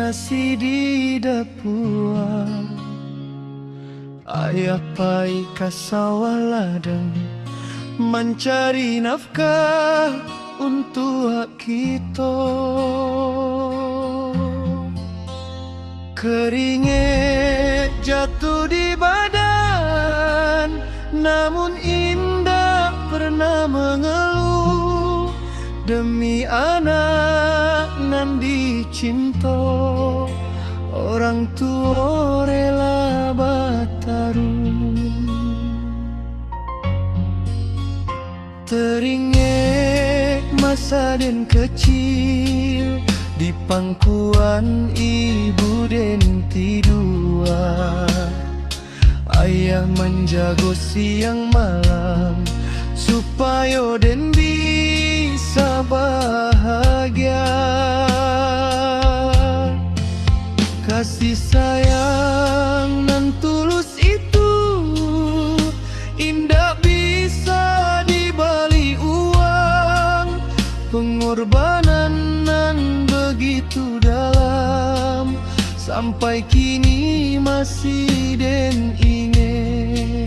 nasi di dapur. Ayah pai ka sawah ladang mencari nafkah untuk hak kita. Keringat jatuh di badan, namun indah pernah mengeluh. Demi anak nan dicinta, orang tua rela bertaruh. Teringat masa den kecil di pangkuan ibu den tidua. Ayah menjaga siang malam supaya den bisa bahagia. Kasih sayang nan tulus itu indah bisa dibeli uang. Pengorbanan nan begitu dalam sampai kini masih den ingat.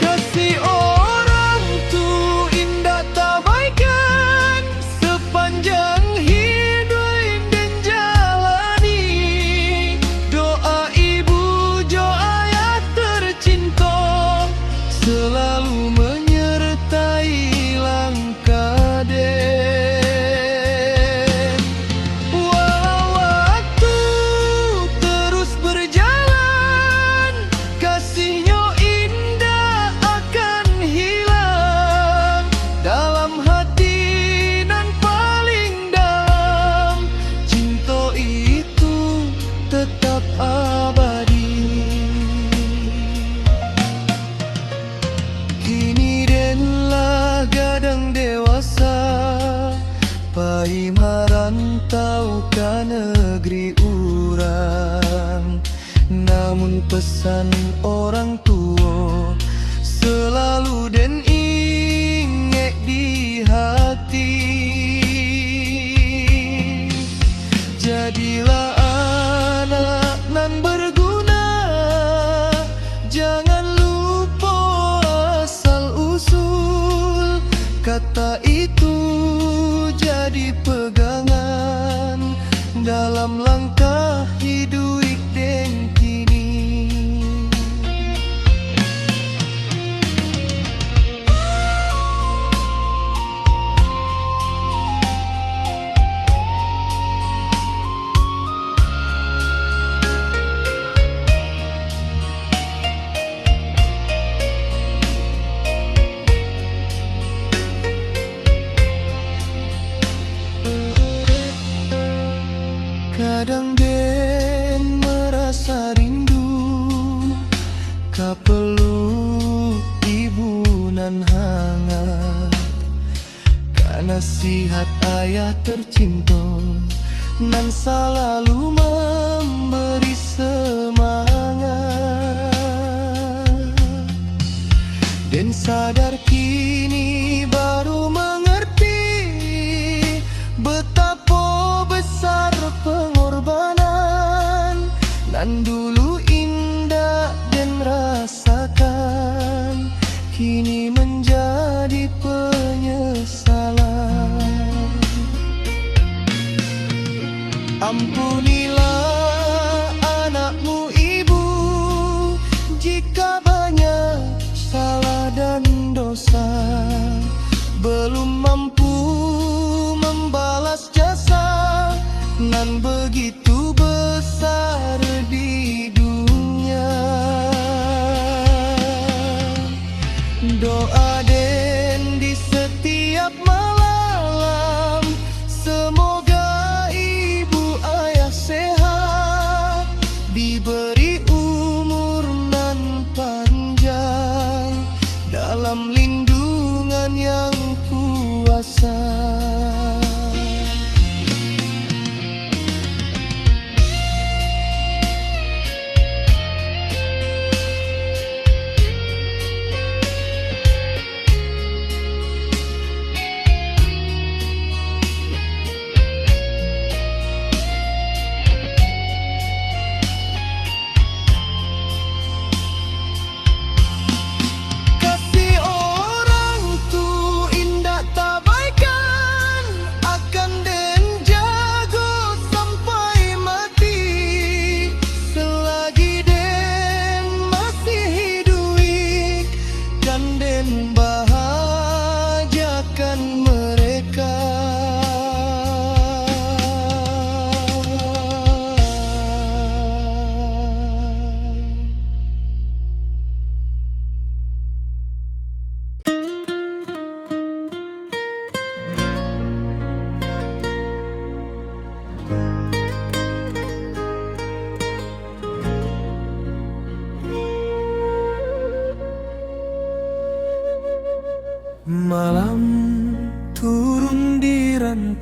Kasih orang tu indah tabaikan sepanjang hidup den jalani. Doa ibu jo ayah tercinta selalu menyertai langkah den. Walau waktu terus berjalan, kasihnya indah akan hilang. Dalam hati nan paling dalam, cinta itu tetap abadi. Kini denlah gadang dewasa, pai merantau ke negeri urang. Namun pesan orang tua selalu den ingat di hati. Jadilah anak nan berguna, jangan lupa asal usul. Kata itu jadi pegangan dalam langkah hidup den kini. Kadang den merasa rindu, ka peluk ibu nan hangat. Ka nasihat ayah tercinta nan selalu memberi semangat. Den sadar kini baru mengerti betapa besar pengorbanan nan dulu indah dan rasakan, kini menjadi penyesalan. Ampunilah anakmu ibu jika banyak salah dan dosa, belum mampu membalas jasa nan begitu besar di dunia. Doa den di setiap malam, semoga ibu ayah sehat, diberi umur nan panjang dalam lindungan yang kuasa.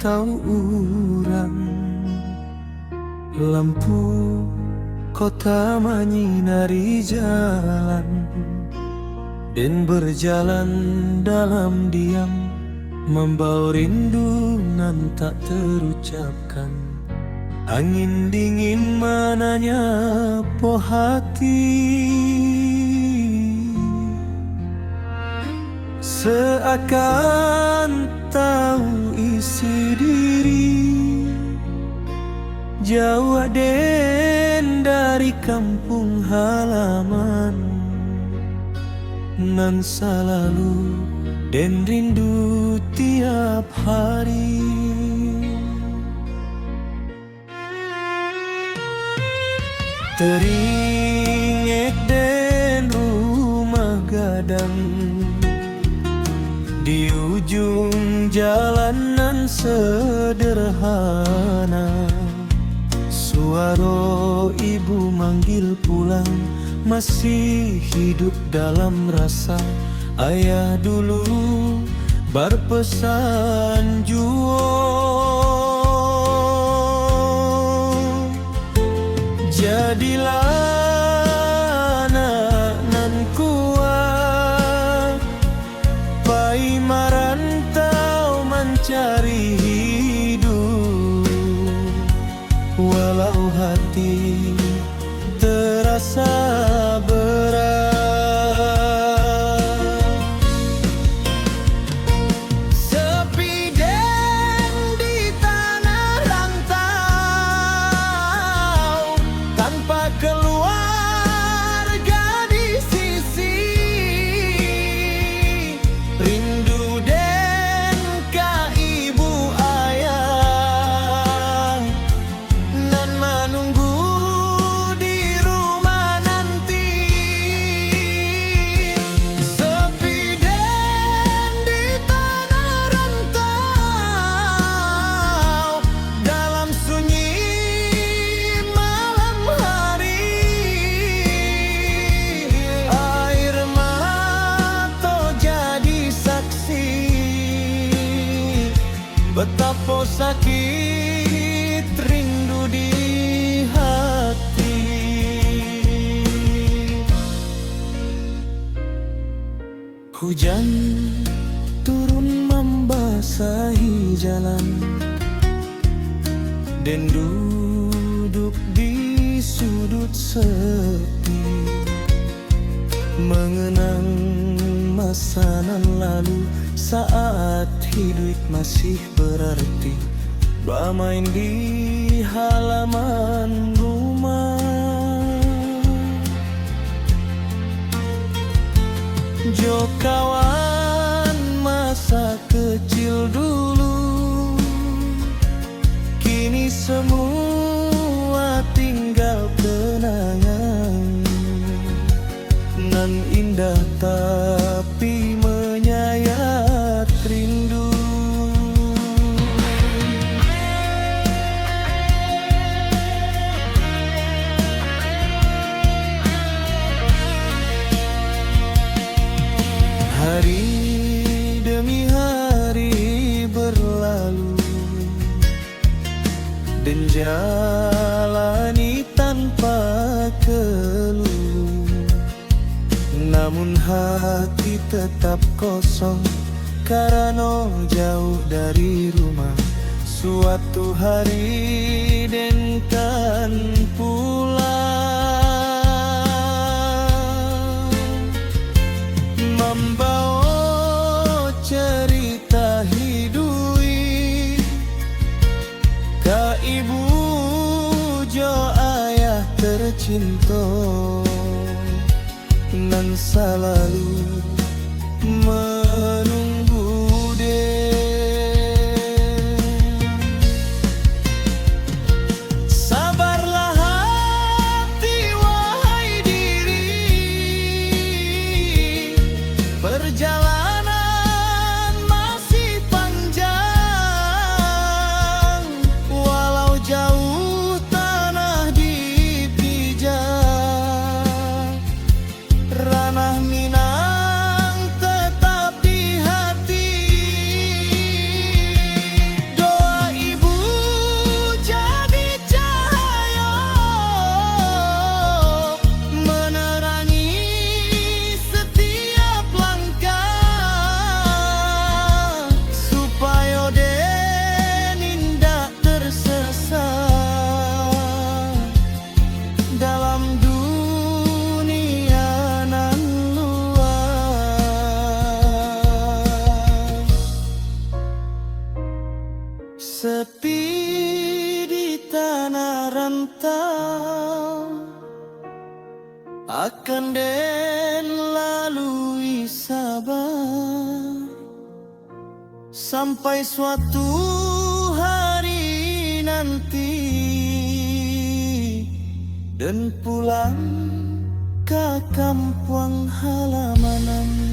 tahu urang. Lampu kota menyinari jalan, dan berjalan dalam diam, membawa rindu nan tak terucapkan. Angin dingin menanya po hati, seakan tahu isi diri. Jauh den dari kampung halaman, nan selalu den rindu tiap hari. Teringat den rumah gadang di ujung jalanan sederhana. Suara ibu manggil pulang, masih hidup dalam rasa. Ayah dulu berpesan jua, jadilah anak nan kuat, pai merantau mencari hidup. Walau hati terasa berat, sepi den di tanah rantau, tanpa keluarga di sisi. Rindu den ka ibu ayah, nan menunggu di rumah nanti. Sepi den di tanah rantau, dalam sunyi malam hari. Air mata jadi saksi, betapa sakit rindu di hati. Hujan turun membasahi jalan, dan duduk di sudut sepi, mengenang masa nan lalu, saat hidup masih berarti. Bermain di halaman rumah, jo kawan masa kecil dulu, kini semua tinggal kenangan nan indah tapi menyayat rindu. Hari demi hari berlalu, dan jalani tanpa keluh. Namun hati tetap kosong, karena jauh dari rumah. Suatu hari den kan pulang, membawa cerita hidui ka ibu jo ayah tercinta, nan selalu menunggu den. Sabarlah hati wahai diri, perjalanan masih panjang. Walau jauh tanah dipijak, ranah Minang tetap rantau akan den lalui sabar sampai suatu hari nanti dan pulang ke kampung halaman.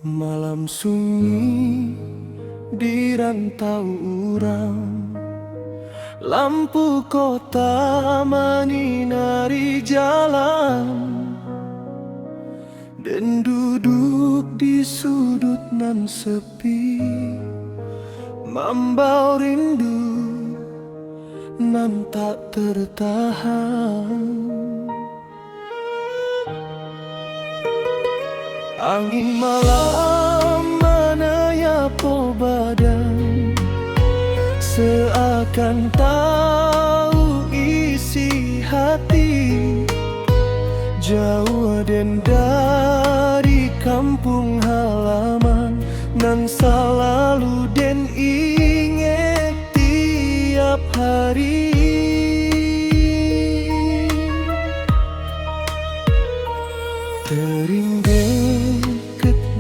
Malam sunyi di rantau urang, lampu kota menyinari jalan, dan duduk di sudut nan sepi, membau rindu nan tak tertahan. Angin malam menyapa badan, seakan tahu isi hati. Jauh dan dari kampung halaman, nan selalu den ingat tiap hari. Teringgit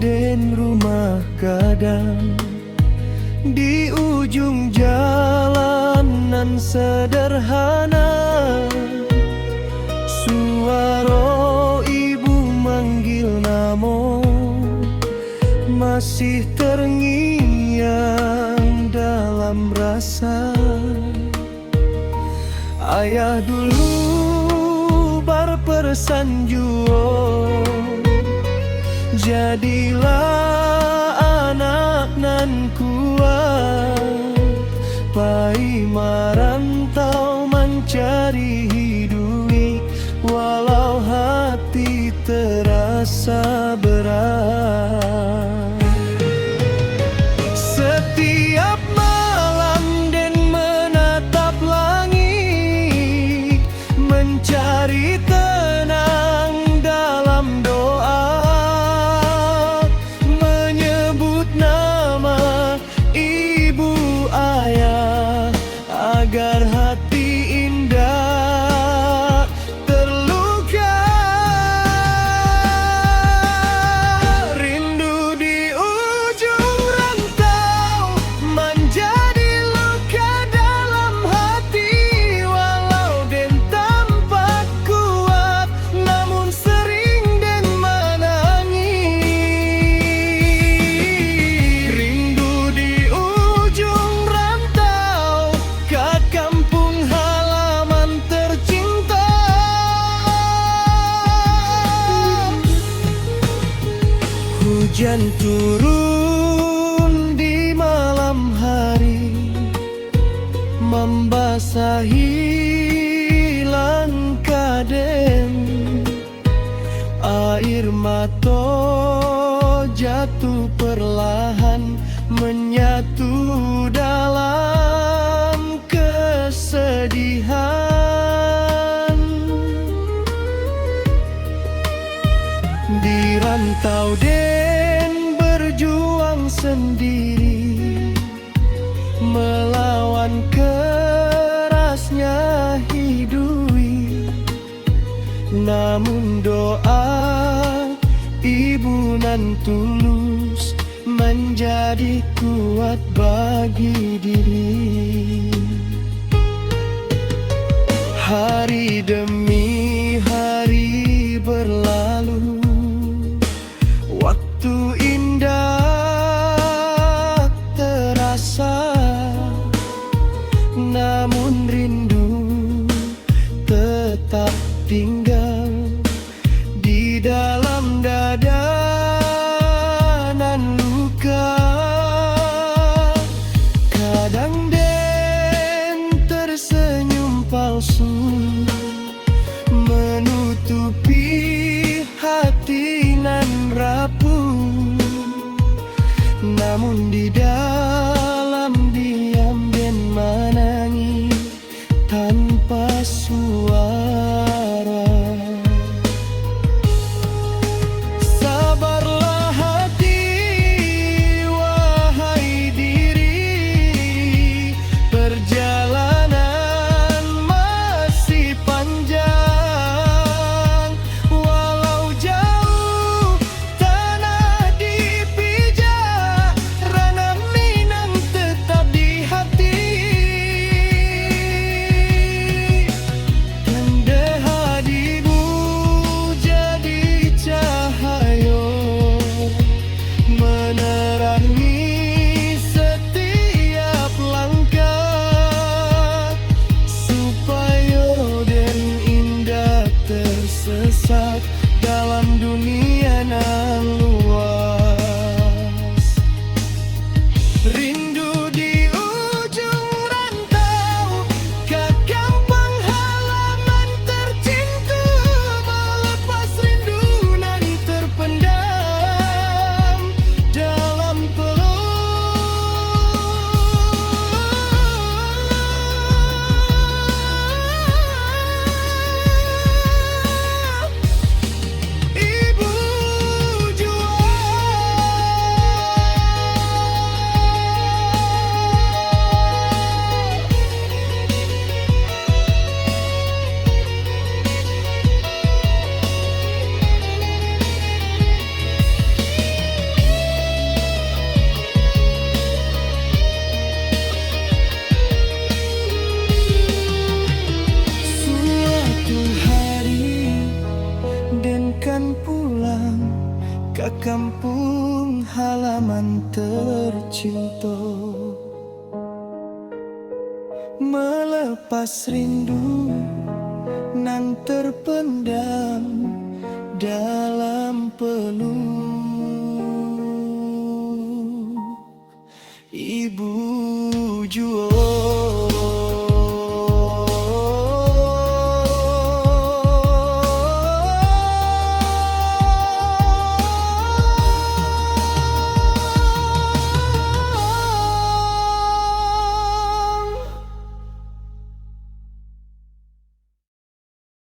den rumah gadang di ujung jalan nan sederhana. Suara ibu manggil namo masih terngiang dalam rasa. Ayah dulu berpersanjuo, jadilah anak nan kuat, pai merantau mencari hidup, walau hati terasa berat. Setiap malam den menatap langit, mencari tenang dalam doa, menyebut nama ibu ayah agar hati indah terluka. Rindu di ujung rantau menjadi luka dalam hati, walau den tampak kuat namun sering den menangis. Rindu di ujung rantau ke kampung halaman tercinta. Hujan turun di malam hari, membasahi langkah den. Air mata jatuh perlahan, menyatu dalam kesedihan. Di rantau den berjuang sendiri, melawan kerasnya hidup. Namun doa ibu nan tulus menjadi kuat bagi diri. demi hari berlalu, waktu indah terasa, namun rindu tetap tinggal di dalam dada nan luka. Kadang Den tersenyum palsu menutupi hati nan rapuh, namun di dalam diam Den menangis tanpa suara. Sabarlah hati, wahai diri, perjalanan masih panjang. Walau jauh tanah dipijak, ranah Minang tetap di hati. Tanda hadimu jadi cahaya menerangi setiap langkah, supaya Den indah tersesat dalam dunia nan luas. Rindu di ujung rantau ke kampung halaman tercinta, melepas rindu nan terpendam dalam Ibu jua. Suatu hari Den kan pulang ke kampung halaman tercinta, melepas rindu nan terpendam dalam peluk.